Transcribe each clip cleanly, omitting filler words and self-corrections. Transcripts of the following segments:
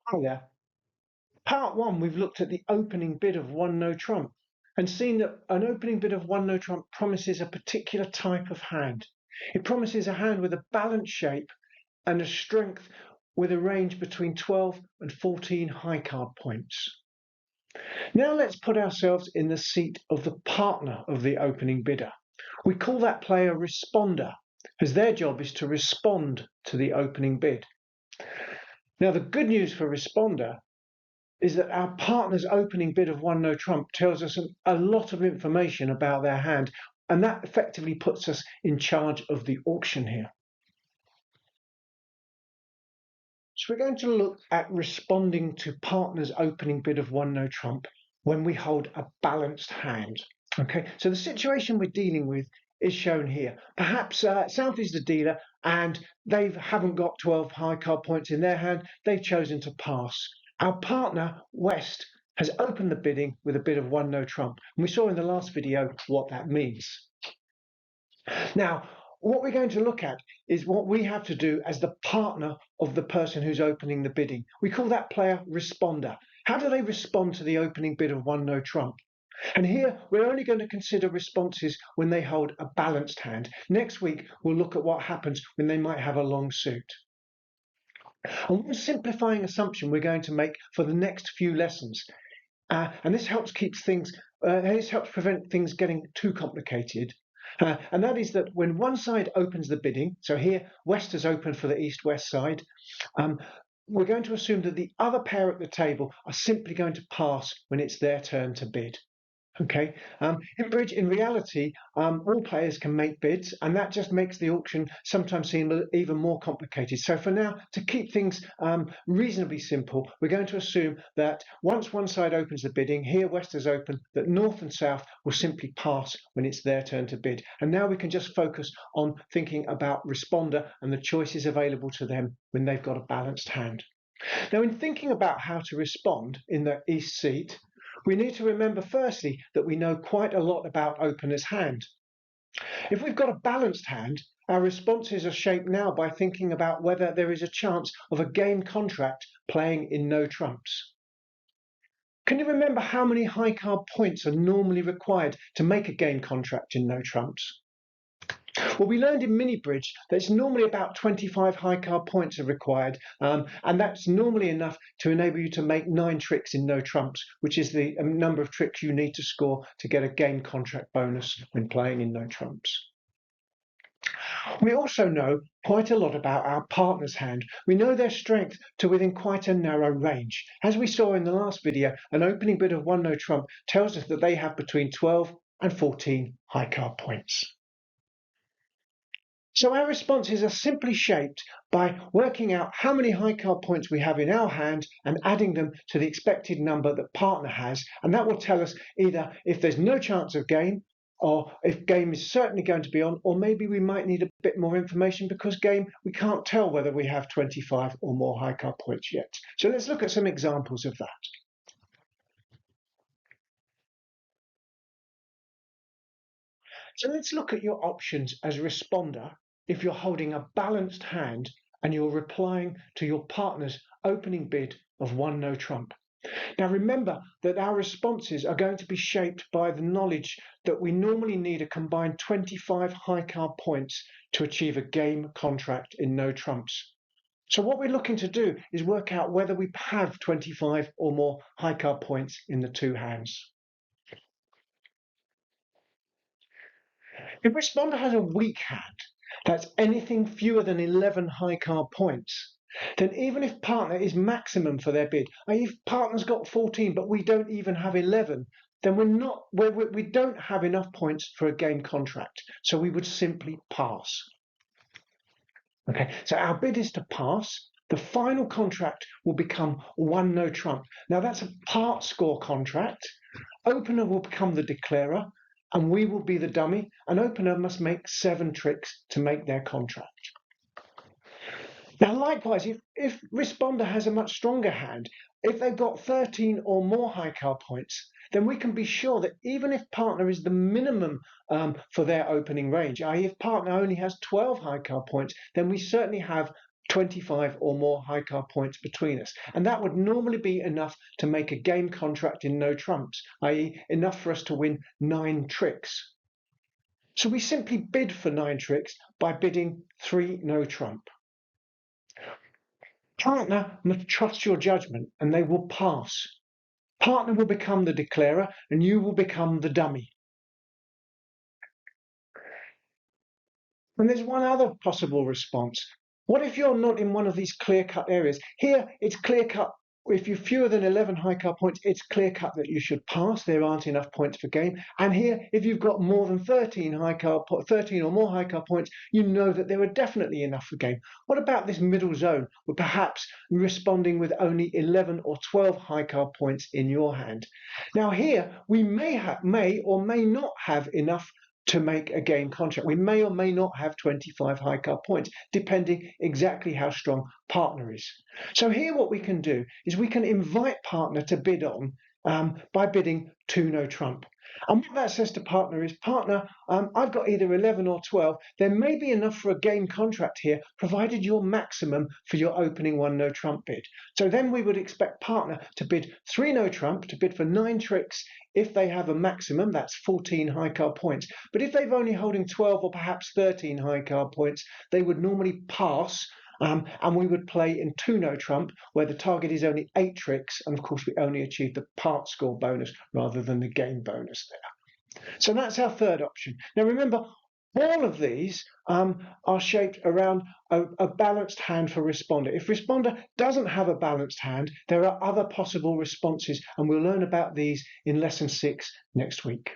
Hi there. Part one, we've looked at the opening bid of one no trump and seen that an opening bid of one no trump promises a particular type of hand. It promises a hand with a balanced shape and a strength with a range between 12 and 14 high card points. Now let's put ourselves in the seat of the partner of the opening bidder. We call that player responder, as their job is to respond to the opening bid. Now the good news for responder is that our partner's opening bid of one no trump tells us a lot of information about their hand, and that effectively puts us in charge of the auction here. So we're going to look at responding to partner's opening bid of one no trump when we hold a balanced hand. Okay, so the situation we're dealing with is shown here. Perhaps South is the dealer and they haven't got 12 high card points in their hand. They've chosen to pass. Our partner, West, has opened the bidding with a bid of one no trump. And we saw in the last video what that means. Now, what we're going to look at is what we have to do as the partner of the person who's opening the bidding. We call that player responder. How do they respond to the opening bid of one no trump? And here we're only going to consider responses when they hold a balanced hand. Next week we'll look at what happens when they might have a long suit. And one simplifying assumption we're going to make for the next few lessons, and this helps prevent things getting too complicated. And that is that when one side opens the bidding, so here West has opened for the East-West side, we're going to assume that the other pair at the table are simply going to pass when it's their turn to bid. Okay, in bridge, in reality, all players can make bids, and that just makes the auction sometimes seem even more complicated. So for now, to keep things reasonably simple, we're going to assume that once one side opens the bidding, here West has opened, that North and South will simply pass when it's their turn to bid. And now we can just focus on thinking about responder and the choices available to them when they've got a balanced hand. Now, in thinking about how to respond in the East seat, we need to remember firstly that we know quite a lot about opener's hand. If we've got a balanced hand, our responses are shaped now by thinking about whether there is a chance of a game contract playing in no trumps. Can you remember how many high card points are normally required to make a game contract in no trumps? Well, we learned in mini bridge that it's normally about 25 high card points are required, and that's normally enough to enable you to make 9 tricks in no trumps, which is the number of tricks you need to score to get a game contract bonus when playing in no trumps. We also know quite a lot about our partner's hand. We know their strength to within quite a narrow range. As we saw in the last video, an opening bid of one no trump tells us that they have between 12 and 14 high card points. So our responses are simply shaped by working out how many high card points we have in our hand and adding them to the expected number that partner has, and that will tell us either if there's no chance of game, or if game is certainly going to be on, or maybe we might need a bit more information because game, we can't tell whether we have 25 or more high card points yet. So let's look at some examples of that. So let's look at your options as a responder if you're holding a balanced hand and you're replying to your partner's opening bid of one no trump. Now remember that our responses are going to be shaped by the knowledge that we normally need a combined 25 high card points to achieve a game contract in no trumps. So what we're looking to do is work out whether we have 25 or more high card points in the two hands. If responder has a weak hand, that's anything fewer than 11 high card points, then even if partner is maximum for their bid, i.e. if partner's got 14 but we don't even have 11, then we don't have enough points for a game contract, so we would simply pass. Okay, so our bid is to pass. The final contract will become one no trump. Now that's a part score contract. Opener will become the declarer, and we will be the dummy. An opener must make 7 tricks to make their contract. Now, likewise, if responder has a much stronger hand, if they've got 13 or more high card points, then we can be sure that even if partner is the minimum for their opening range, i.e. if partner only has 12 high card points, then we certainly have 25 or more high card points between us. And that would normally be enough to make a game contract in no trumps, i.e. enough for us to win 9 tricks. So we simply bid for 9 tricks by bidding 3 no trump. Partner must trust your judgment and they will pass. Partner will become the declarer and you will become the dummy. And there's one other possible response. What if you're not in one of these clear-cut areas? Here, it's clear-cut. If you're fewer than 11 high card points, it's clear-cut that you should pass. There aren't enough points per game. And here, if you've got more than 13 or more high card points, you know that there are definitely enough for game. What about this middle zone, where perhaps responding with only 11 or 12 high card points in your hand? Now here, we may or may not have enough to make a game contract. We may or may not have 25 high card points, depending exactly how strong partner is. So here what we can do is we can invite partner to bid on by bidding 2 no trump. And what that says to partner is, partner, I've got either 11 or 12. There may be enough for a game contract here, provided your maximum for your opening 1 no trump bid. So then we would expect partner to bid 3 no trump, to bid for 9 tricks if they have a maximum, that's 14 high card points. But if they're only holding 12 or perhaps 13 high card points, they would normally pass. And we would play in 2 no trump, where the target is only 8 tricks, and of course we only achieve the part score bonus rather than the game bonus there. So that's our third option. Now remember, all of these are shaped around a balanced hand for responder. If responder doesn't have a balanced hand, there are other possible responses, and we'll learn about these in lesson 6 next week.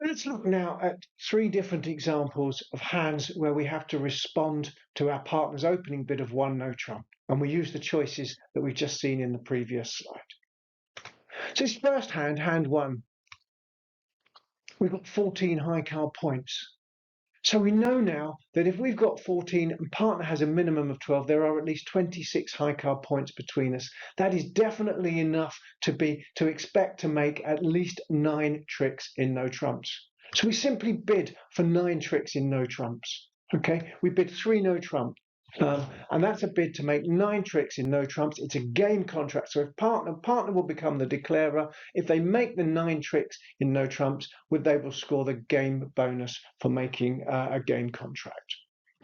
Let's look now at 3 different examples of hands where we have to respond to our partner's opening bid of 1 no trump, and we use the choices that we've just seen in the previous slide. So this first hand, hand 1, we've got 14 high card points. So we know now that if we've got 14 and partner has a minimum of 12, there are at least 26 high card points between us. That is definitely enough to expect to make at least 9 tricks in no trumps. So we simply bid for 9 tricks in no trumps. Okay, we bid 3 no trump. And that's a bid to make 9 tricks in no trumps. It's a game contract. So if partner will become the declarer. If they make the 9 tricks in no trumps, they will score the game bonus for making a game contract.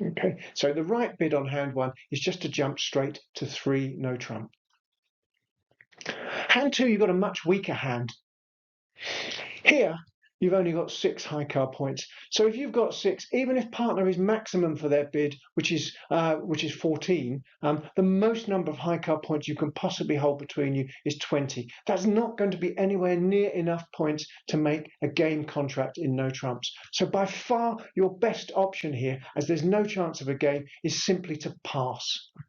Okay, so the right bid on hand 1 is just to jump straight to 3 no trump. Hand 2, you've got a much weaker hand. Here, you've only got 6 high card points. So if you've got 6, even if partner is maximum for their bid, which is 14, the most number of high card points you can possibly hold between you is 20. That's not going to be anywhere near enough points to make a game contract in no trumps. So by far your best option here, as there's no chance of a game, is simply to pass.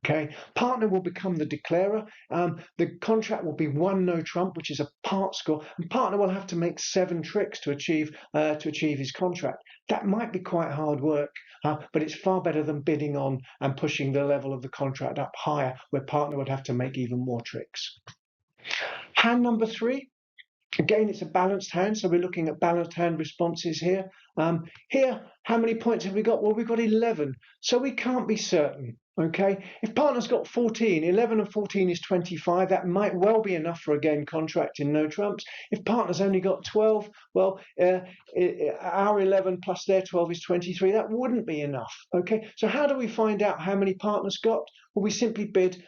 Okay, partner will become the declarer. The contract will be 1 no trump, which is a part score, and partner will have to make 7 tricks to achieve his contract. That might be quite hard work, but it's far better than bidding on and pushing the level of the contract up higher, where partner would have to make even more tricks. Hand number 3. Again, it's a balanced hand, so we're looking at balanced hand responses here. Here, how many points have we got? Well, we've got 11, so we can't be certain. Okay, if partner's got 14, 11 and 14 is 25. That might well be enough for a game contract in no trumps. If partner's only got 12, well, our 11 plus their 12 is 23. That wouldn't be enough. Okay, so how do we find out how many partners got? Well, we simply bid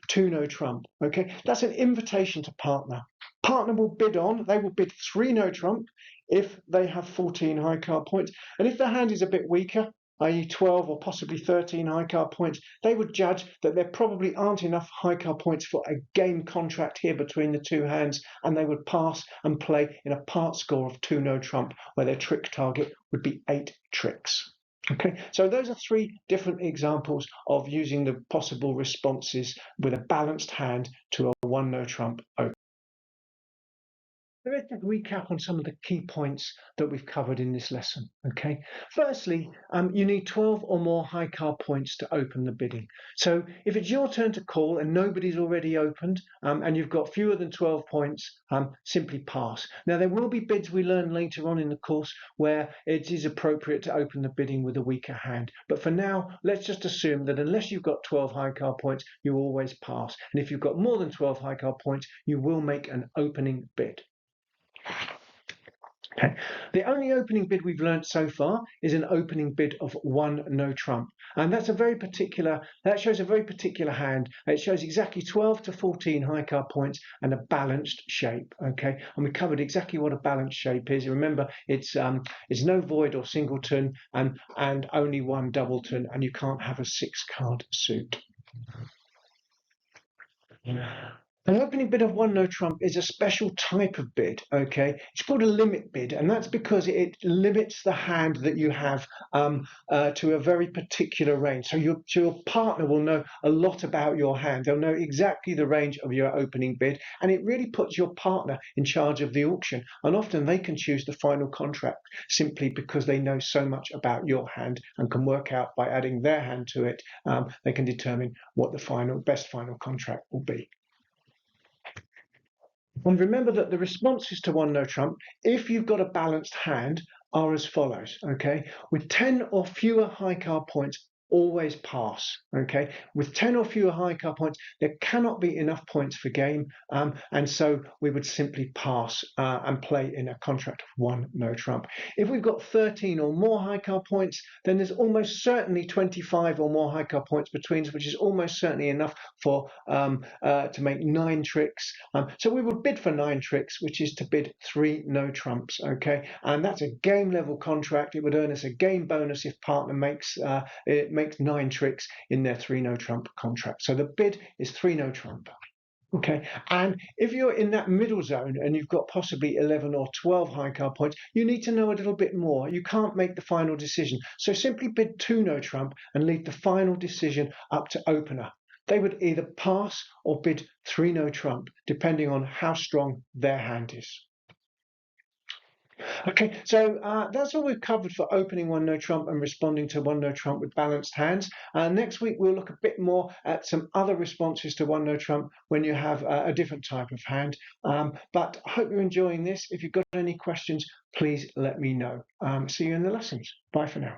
2 no trump. Okay, that's an invitation to partner. Partner will bid on, they will bid 3 no trump if they have 14 high card points. And if their hand is a bit weaker, i.e. 12 or possibly 13 high card points, they would judge that there probably aren't enough high card points for a game contract here between the 2 hands, and they would pass and play in a part score of 2 no trump, where their trick target would be 8 tricks. Okay, so those are 3 different examples of using the possible responses with a balanced hand to a 1 no trump open. Let's just recap on some of the key points that we've covered in this lesson. Okay. Firstly, you need 12 or more high card points to open the bidding. So if it's your turn to call and nobody's already opened and you've got fewer than 12 points, simply pass. Now there will be bids we learn later on in the course where it is appropriate to open the bidding with a weaker hand. But for now, let's just assume that unless you've got 12 high card points, you always pass. And if you've got more than 12 high card points, you will make an opening bid. Okay. The only opening bid we've learnt so far is an opening bid of 1 no trump, and that shows a very particular hand. It shows exactly 12 to 14 high card points and a balanced shape. Okay, and we covered exactly what a balanced shape is. Remember, it's no void or singleton and only one doubleton, and you can't have a 6-card suit. An opening bid of 1 no trump is a special type of bid, okay? It's called a limit bid, and that's because it limits the hand that you have to a very particular range. So your partner will know a lot about your hand. They'll know exactly the range of your opening bid, and it really puts your partner in charge of the auction. And often they can choose the final contract simply because they know so much about your hand and can work out by adding their hand to it, they can determine what the best final contract will be. And remember that the responses to 1 no trump, if you've got a balanced hand, are as follows, okay? With 10 or fewer high card points, always pass, okay? With 10 or fewer high card points, there cannot be enough points for game, and so we would simply pass and play in a contract of 1 no trump. If we've got 13 or more high card points, then there's almost certainly 25 or more high card points between us, which is almost certainly enough for to make 9 tricks. So we would bid for 9 tricks, which is to bid 3 no trumps, okay? And that's a game level contract. It would earn us a game bonus if partner makes 9 tricks in their 3 no trump contract. So the bid is 3 no trump. Okay, and if you're in that middle zone and you've got possibly 11 or 12 high card points, you need to know a little bit more. You can't make the final decision. So simply bid 2 no trump and leave the final decision up to opener. They would either pass or bid 3 no trump, depending on how strong their hand is. Okay, so that's all we've covered for opening 1 no trump and responding to 1 no trump with balanced hands. Next week we'll look a bit more at some other responses to 1 no trump when you have a different type of hand. But I hope you're enjoying this. If you've got any questions, please let me know. See you in the lessons. Bye for now.